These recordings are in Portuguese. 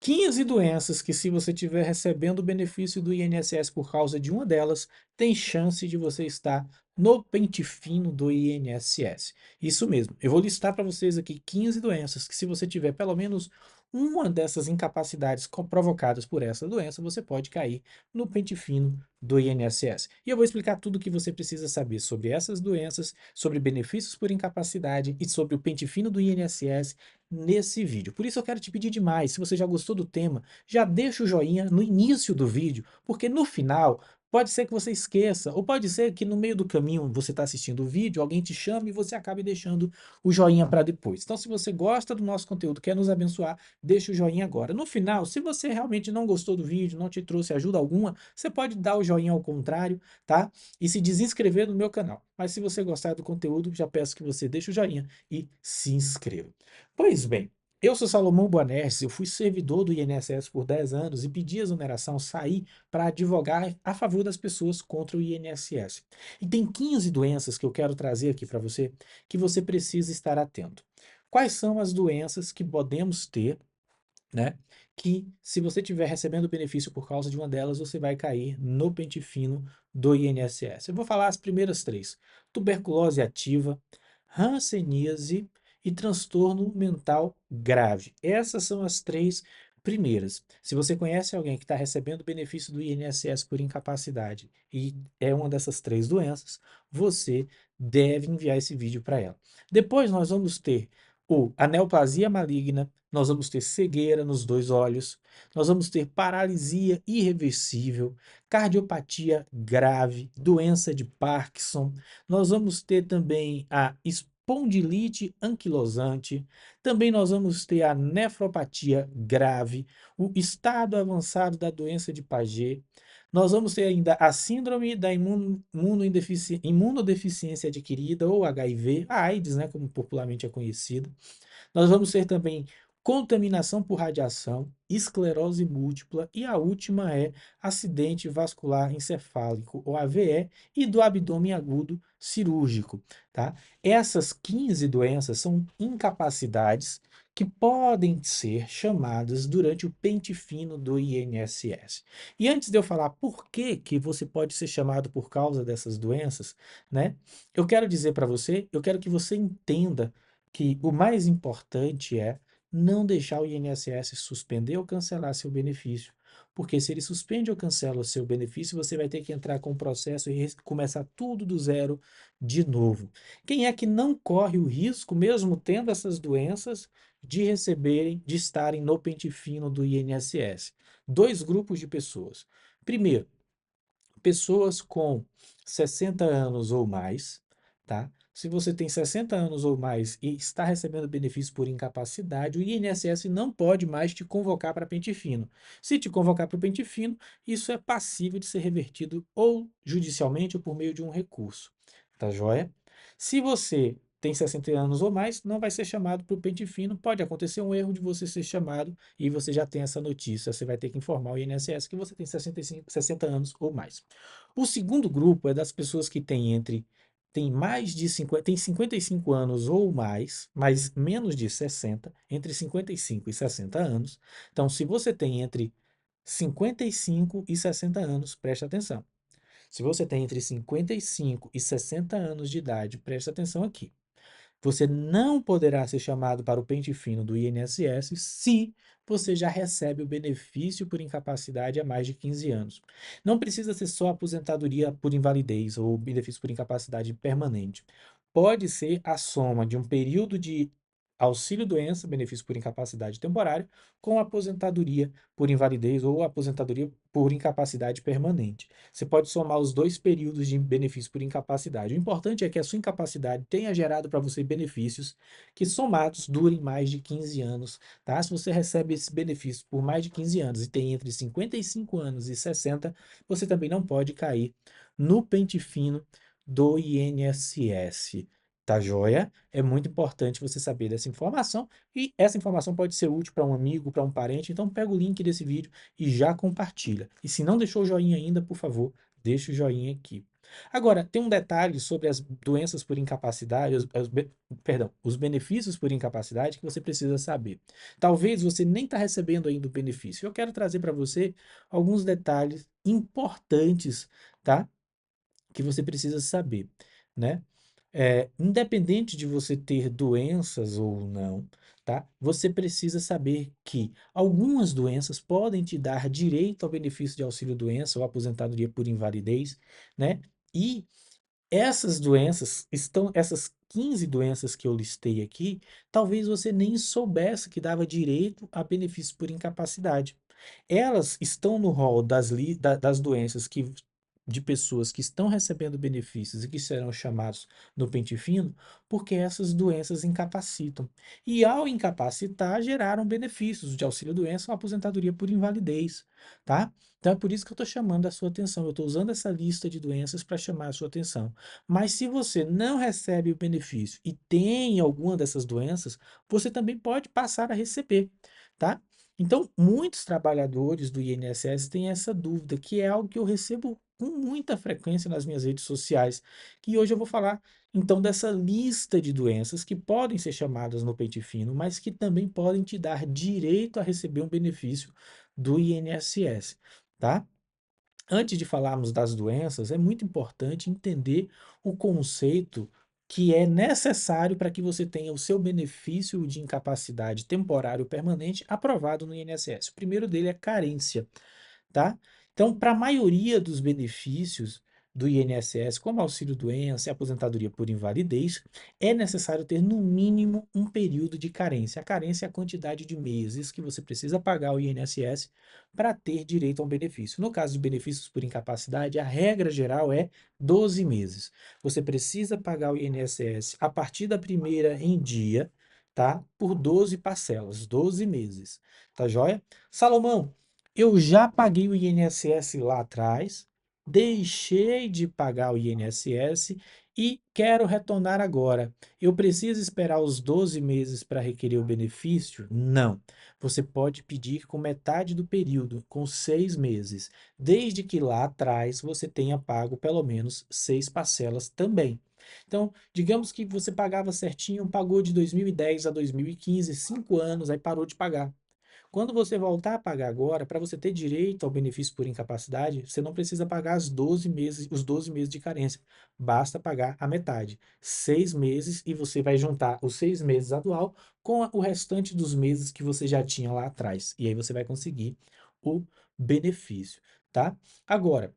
15 doenças que, se você estiver recebendo o benefício do INSS por causa de uma delas, tem chance de você estar no pente fino do INSS. Isso mesmo. Eu vou listar para vocês aqui 15 doenças que, se você tiver pelo menos uma dessas incapacidades provocadas por essa doença, você pode cair no pente fino do INSS. E eu vou explicar tudo o que você precisa saber sobre essas doenças, sobre benefícios por incapacidade e sobre o pente fino do INSS nesse vídeo. Por isso eu quero te pedir demais, se você já gostou do tema, já deixa o joinha no início do vídeo, porque no final pode ser que você esqueça, ou pode ser que no meio do caminho você está assistindo o vídeo, alguém te chame e você acabe deixando o joinha para depois. Então, se você gosta do nosso conteúdo, quer nos abençoar, deixa o joinha agora. No final, se você realmente não gostou do vídeo, não te trouxe ajuda alguma, você pode dar o joinha ao contrário, tá? E se desinscrever no meu canal. Mas se você gostar do conteúdo, já peço que você deixe o joinha e se inscreva. Pois bem, eu sou Salomão Boanerges, eu fui servidor do INSS por 10 anos e pedi exoneração, saí para advogar a favor das pessoas contra o INSS. E tem 15 doenças que eu quero trazer aqui para você que você precisa estar atento. Quais são as doenças que podemos ter, né? Que, se você estiver recebendo benefício por causa de uma delas, você vai cair no pente fino do INSS. Eu vou falar as primeiras três: tuberculose ativa, hanseníase e transtorno mental grave. Essas são as três primeiras. Se você conhece alguém que está recebendo benefício do INSS por incapacidade e é uma dessas três doenças, você deve enviar esse vídeo para ela. Depois nós vamos ter a neoplasia maligna, nós vamos ter cegueira nos dois olhos, nós vamos ter paralisia irreversível, cardiopatia grave, doença de Parkinson, nós vamos ter também a espondilite anquilosante, também nós vamos ter a nefropatia grave, o estado avançado da doença de Paget, nós vamos ter ainda a síndrome da imunodeficiência adquirida, ou HIV, a AIDS, né, como popularmente é conhecida. Nós vamos ter também contaminação por radiação, esclerose múltipla e a última é acidente vascular encefálico, ou AVE, e do abdômen agudo cirúrgico, tá? Essas 15 doenças são incapacidades que podem ser chamadas durante o pente fino do INSS. E antes de eu falar por que que você pode ser chamado por causa dessas doenças, né? Eu quero dizer para você, eu quero que você entenda que o mais importante é não deixar o INSS suspender ou cancelar seu benefício, porque se ele suspende ou cancela o seu benefício, você vai ter que entrar com o processo e começar tudo do zero de novo. Quem é que não corre o risco, mesmo tendo essas doenças, de receberem, de estarem no pente fino do INSS? Dois grupos de pessoas. Primeiro, pessoas com 60 anos ou mais, tá? Se você tem 60 anos ou mais e está recebendo benefício por incapacidade, o INSS não pode mais te convocar para pente fino. Se te convocar para o pente fino, isso é passível de ser revertido ou judicialmente ou por meio de um recurso. Tá joia? Se você tem 60 anos ou mais, não vai ser chamado para o pente fino. Pode acontecer um erro de você ser chamado e você já tem essa notícia. Você vai ter que informar o INSS que você tem 60 anos ou mais. O segundo grupo é das pessoas que têm mais de 50, tem 55 anos ou mais, mas menos de 60, entre 55 e 60 anos. Então, se você tem entre 55 e 60 anos, preste atenção. Se você tem entre 55 e 60 anos de idade, preste atenção aqui. Você não poderá ser chamado para o pente fino do INSS se você já recebe o benefício por incapacidade há mais de 15 anos. Não precisa ser só aposentadoria por invalidez ou benefício por incapacidade permanente. Pode ser a soma de um período de auxílio-doença, benefício por incapacidade temporária, com aposentadoria por invalidez ou aposentadoria por incapacidade permanente. Você pode somar os dois períodos de benefício por incapacidade. O importante é que a sua incapacidade tenha gerado para você benefícios que, somados, durem mais de 15 anos, tá? Se você recebe esse benefício por mais de 15 anos e tem entre 55 anos e 60, você também não pode cair no pente fino do INSS. Tá joia? É muito importante você saber dessa informação e essa informação pode ser útil para um amigo, para um parente. Então pega o link desse vídeo e já compartilha. E se não deixou o joinha ainda, por favor, deixa o joinha aqui. Agora, tem um detalhe sobre as doenças por incapacidade, perdão, os benefícios por incapacidade que você precisa saber. Talvez você nem está recebendo ainda o benefício. Eu quero trazer para você alguns detalhes importantes, tá? Que você precisa saber, né? Independente de você ter doenças ou não, tá? Você precisa saber que algumas doenças podem te dar direito ao benefício de auxílio-doença ou aposentadoria por invalidez, né? E essas 15 doenças que eu listei aqui, talvez você nem soubesse que dava direito a benefício por incapacidade. Elas estão no rol das doenças de pessoas que estão recebendo benefícios e que serão chamados no pente fino, porque essas doenças incapacitam. E ao incapacitar, geraram benefícios de auxílio-doença ou aposentadoria por invalidez, tá? Então é por isso que eu estou chamando a sua atenção. Eu estou usando essa lista de doenças para chamar a sua atenção. Mas se você não recebe o benefício e tem alguma dessas doenças, você também pode passar a receber, tá? Então, muitos trabalhadores do INSS têm essa dúvida, que é algo que eu recebo com muita frequência nas minhas redes sociais, que hoje eu vou falar então dessa lista de doenças que podem ser chamadas no pente fino, mas que também podem te dar direito a receber um benefício do INSS, tá? Antes de falarmos das doenças, é muito importante entender o conceito que é necessário para que você tenha o seu benefício de incapacidade temporário permanente aprovado no INSS. O primeiro dele é carência, tá? Então, para a maioria dos benefícios do INSS, como auxílio-doença e aposentadoria por invalidez, é necessário ter no mínimo um período de carência. A carência é a quantidade de meses que você precisa pagar ao INSS para ter direito a um benefício. No caso de benefícios por incapacidade, a regra geral é 12 meses. Você precisa pagar o INSS a partir da primeira em dia, tá? Por 12 parcelas, 12 meses. Tá joia? Salomão, eu já paguei o INSS lá atrás, deixei de pagar o INSS e quero retornar agora. Eu preciso esperar os 12 meses para requerer o benefício? Não. Você pode pedir com metade do período, com 6 meses, desde que lá atrás você tenha pago pelo menos 6 parcelas também. Então, digamos que você pagava certinho, pagou de 2010 a 2015, 5 anos, aí parou de pagar. Quando você voltar a pagar agora, para você ter direito ao benefício por incapacidade, você não precisa pagar os 12 meses de carência. Basta pagar a metade, 6 meses, e você vai juntar os 6 meses atual com o restante dos meses que você já tinha lá atrás. E aí você vai conseguir o benefício, tá? Agora,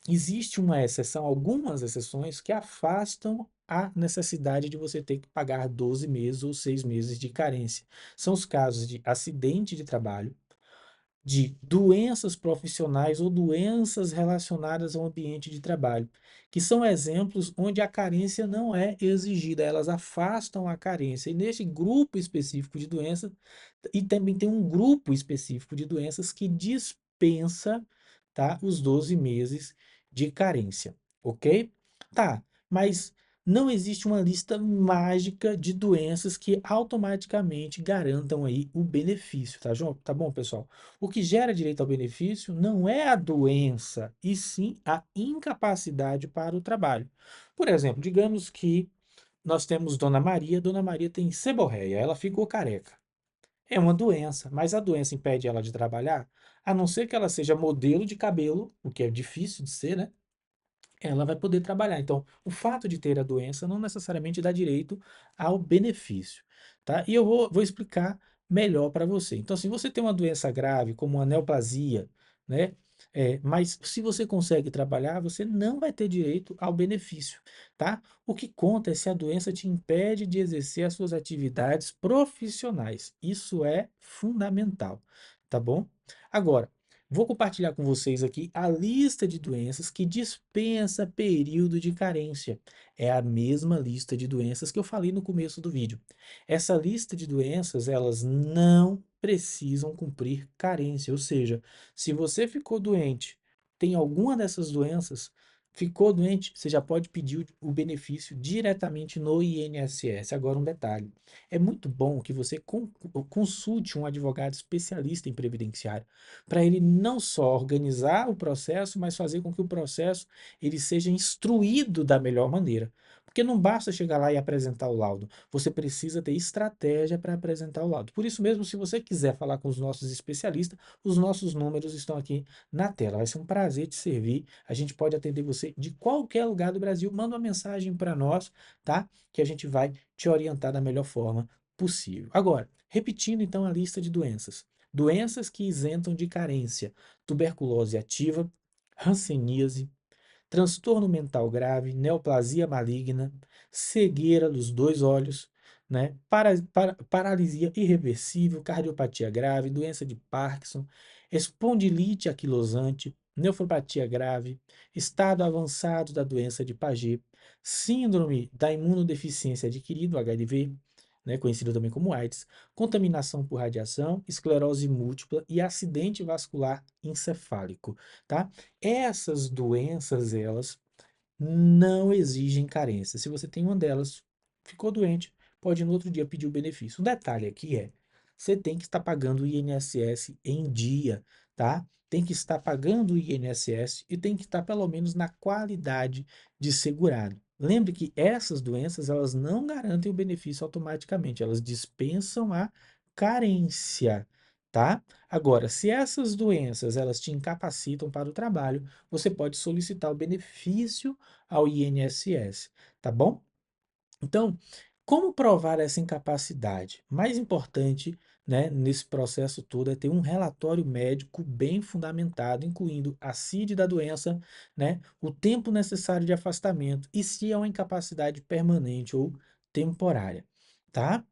existe uma exceção, algumas exceções que afastam a necessidade de você ter que pagar 12 meses ou 6 meses de carência. São os casos de acidente de trabalho, de doenças profissionais ou doenças relacionadas ao ambiente de trabalho, que são exemplos onde a carência não é exigida, elas afastam a carência. E neste grupo específico de doenças, e também tem um grupo específico de doenças que dispensa, tá, os 12 meses de carência, ok? Tá, mas não existe uma lista mágica de doenças que automaticamente garantam aí o benefício, tá, João? Tá bom, pessoal? O que gera direito ao benefício não é a doença, e sim a incapacidade para o trabalho. Por exemplo, digamos que nós temos Dona Maria tem seborreia, ela ficou careca. É uma doença, mas a doença impede ela de trabalhar, a não ser que ela seja modelo de cabelo, o que é difícil de ser, né? Ela vai poder trabalhar. Então, o fato de ter a doença não necessariamente dá direito ao benefício, tá? E eu vou explicar melhor para você. Então, se você tem uma doença grave, como uma neoplasia, né? Mas se você consegue trabalhar, você não vai ter direito ao benefício, tá? O que conta é se a doença te impede de exercer as suas atividades profissionais. Isso é fundamental, tá bom? Agora, vou compartilhar com vocês aqui a lista de doenças que dispensa período de carência. É a mesma lista de doenças que eu falei no começo do vídeo. Essa lista de doenças, elas não precisam cumprir carência, ou seja, se você ficou doente, tem alguma dessas doenças, Ficou doente, você já pode pedir o benefício diretamente no INSS. Agora, um detalhe: é muito bom que você consulte um advogado especialista em previdenciário, para ele não só organizar o processo, mas fazer com que o processo ele seja instruído da melhor maneira. Porque não basta chegar lá e apresentar o laudo, você precisa ter estratégia para apresentar o laudo. Por isso mesmo, se você quiser falar com os nossos especialistas, os nossos números estão aqui na tela. Vai ser um prazer te servir. A gente pode atender você de qualquer lugar do Brasil. Manda uma mensagem para nós, tá? Que a gente vai te orientar da melhor forma possível. Agora, repetindo então a lista de doenças. Doenças que isentam de carência: tuberculose ativa, hanseníase, transtorno mental grave, neoplasia maligna, cegueira dos dois olhos, né? Paralisia irreversível, cardiopatia grave, doença de Parkinson, espondilite anquilosante, nefropatia grave, estado avançado da doença de Paget, síndrome da imunodeficiência adquirida, HIV, né, conhecido também como AIDS, contaminação por radiação, esclerose múltipla e acidente vascular encefálico, tá? Essas doenças, elas não exigem carência. Se você tem uma delas, ficou doente, pode no outro dia pedir o benefício. O detalhe aqui é, você tem que estar pagando o INSS em dia, tá? Tem que estar pagando o INSS e tem que estar pelo menos na qualidade de segurado. Lembre que essas doenças, elas não garantem o benefício automaticamente, elas dispensam a carência, tá? Agora, se essas doenças, elas te incapacitam para o trabalho, você pode solicitar o benefício ao INSS, tá bom? Então, como provar essa incapacidade? Mais importante, né, nesse processo todo é ter um relatório médico bem fundamentado, incluindo a CID da doença, né, o tempo necessário de afastamento e se é uma incapacidade permanente ou temporária, tá?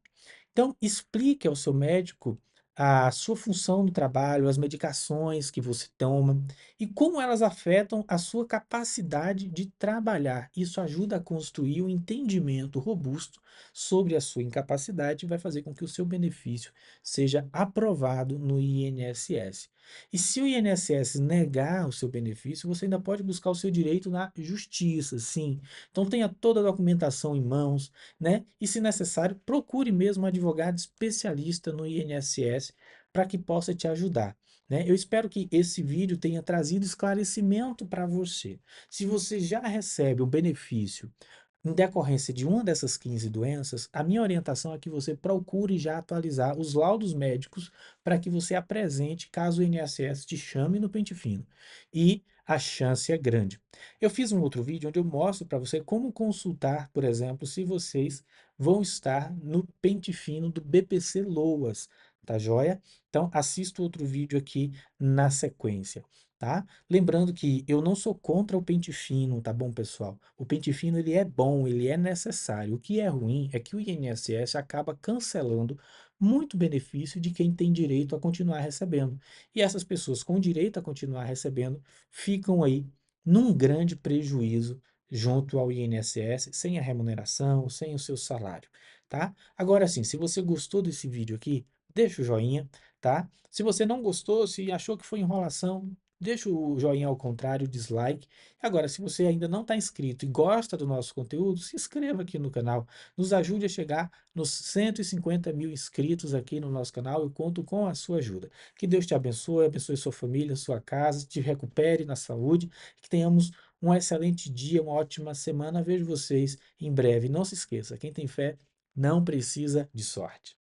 Então, explique ao seu médico a sua função no trabalho, as medicações que você toma e como elas afetam a sua capacidade de trabalhar. Isso ajuda a construir um entendimento robusto sobre a sua incapacidade e vai fazer com que o seu benefício seja aprovado no INSS. E se o INSS negar o seu benefício, você ainda pode buscar o seu direito na justiça, sim. Então tenha toda a documentação em mãos, né? E, se necessário, procure mesmo um advogado especialista no INSS para que possa te ajudar, né? Eu espero que esse vídeo tenha trazido esclarecimento para você. Se você já recebe o benefício em decorrência de uma dessas 15 doenças, a minha orientação é que você procure já atualizar os laudos médicos para que você apresente caso o INSS te chame no pente fino. E a chance é grande. Eu fiz um outro vídeo onde eu mostro para você como consultar, por exemplo, se vocês vão estar no pente fino do BPC Loas, tá joia? Então, assista outro vídeo aqui na sequência, tá? Lembrando que eu não sou contra o pente fino, tá bom, pessoal? O pente fino ele é bom, ele é necessário. O que é ruim é que o INSS acaba cancelando muito benefício de quem tem direito a continuar recebendo. E essas pessoas com direito a continuar recebendo ficam aí num grande prejuízo junto ao INSS, sem a remuneração, sem o seu salário, tá? Agora sim, se você gostou desse vídeo aqui, deixa o joinha, tá? Se você não gostou, se achou que foi enrolação, deixa o joinha ao contrário, o dislike. Agora, se você ainda não está inscrito e gosta do nosso conteúdo, se inscreva aqui no canal. Nos ajude a chegar nos 150 mil inscritos aqui no nosso canal. Eu conto com a sua ajuda. Que Deus te abençoe, abençoe sua família, sua casa, te recupere na saúde. Que tenhamos um excelente dia, uma ótima semana. Vejo vocês em breve. Não se esqueça, quem tem fé não precisa de sorte.